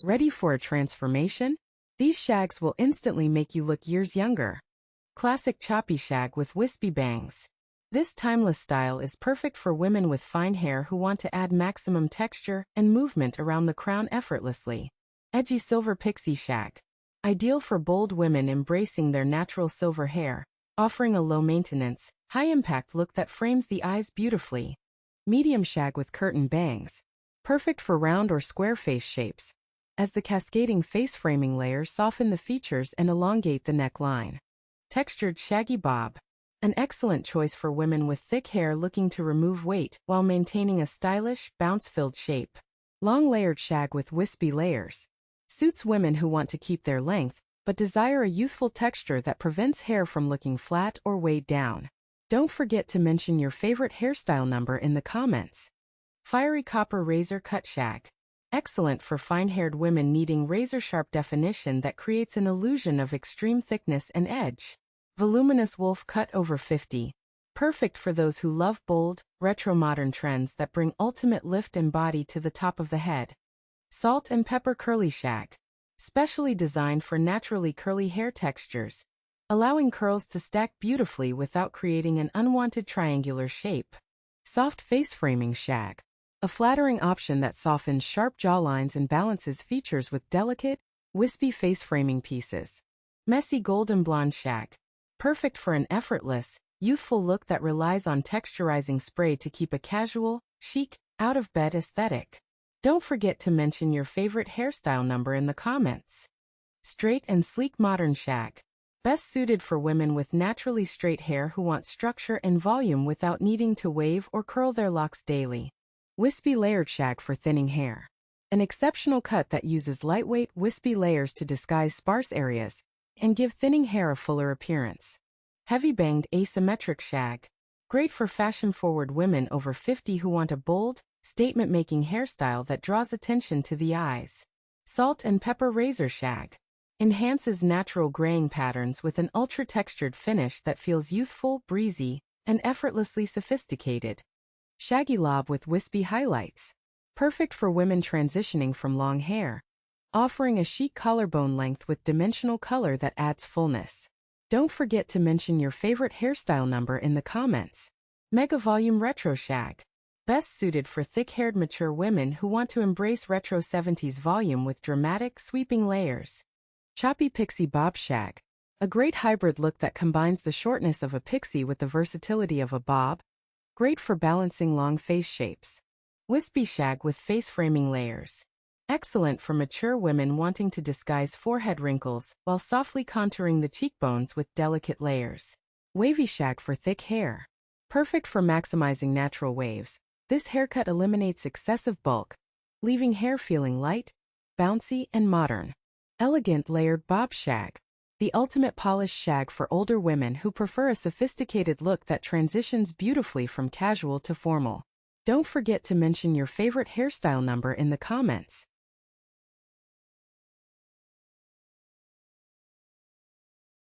Ready for a transformation? These shags will instantly make you look years younger. Classic choppy shag with wispy bangs. This timeless style is perfect for women with fine hair who want to add maximum texture and movement around the crown effortlessly. Edgy silver pixie shag. Ideal for bold women embracing their natural silver hair, offering a low-maintenance, high-impact look that frames the eyes beautifully. Medium shag with curtain bangs. Perfect for round or square face shapes, as the cascading face framing layers soften the features and elongate the neckline. Textured Shaggy Bob. An excellent choice for women with thick hair looking to remove weight while maintaining a stylish, bounce-filled shape. Long layered shag with wispy layers. Suits women who want to keep their length, but desire a youthful texture that prevents hair from looking flat or weighed down. Don't forget to mention your favorite hairstyle number in the comments. Fiery copper razor cut shag. Excellent for fine-haired women needing razor-sharp definition that creates an illusion of extreme thickness and edge. Voluminous wolf cut over 50. Perfect for those who love bold, retro-modern trends that bring ultimate lift and body to the top of the head. Salt and pepper curly shag. Specially designed for naturally curly hair textures, allowing curls to stack beautifully without creating an unwanted triangular shape. Soft face framing shag. A flattering option that softens sharp jawlines and balances features with delicate, wispy face framing pieces. Messy golden blonde shag. Perfect for an effortless, youthful look that relies on texturizing spray to keep a casual, chic, out-of-bed aesthetic. Don't forget to mention your favorite hairstyle number in the comments. Straight and sleek modern shag. Best suited for women with naturally straight hair who want structure and volume without needing to wave or curl their locks daily. Wispy layered shag for thinning hair. An exceptional cut that uses lightweight, wispy layers to disguise sparse areas and give thinning hair a fuller appearance. Heavy banged asymmetric shag. Great for fashion-forward women over 50 who want a bold, statement-making hairstyle that draws attention to the eyes. Salt and pepper razor shag. Enhances natural graying patterns with an ultra-textured finish that feels youthful, breezy, and effortlessly sophisticated. Shaggy Lob with wispy highlights. Perfect for women transitioning from long hair, offering a chic collarbone length with dimensional color that adds fullness. Don't forget to mention your favorite hairstyle number in the comments. Mega Volume Retro Shag. Best suited for thick-haired mature women who want to embrace retro 70s volume with dramatic, sweeping layers. Choppy Pixie Bob Shag. A great hybrid look that combines the shortness of a pixie with the versatility of a bob. Great for balancing long face shapes. Wispy shag with face framing layers. Excellent for mature women wanting to disguise forehead wrinkles while softly contouring the cheekbones with delicate layers. Wavy shag for thick hair. Perfect for maximizing natural waves. This haircut eliminates excessive bulk, leaving hair feeling light, bouncy, and modern. Elegant layered bob shag. The ultimate polished shag for older women who prefer a sophisticated look that transitions beautifully from casual to formal. Don't forget to mention your favorite hairstyle number in the comments.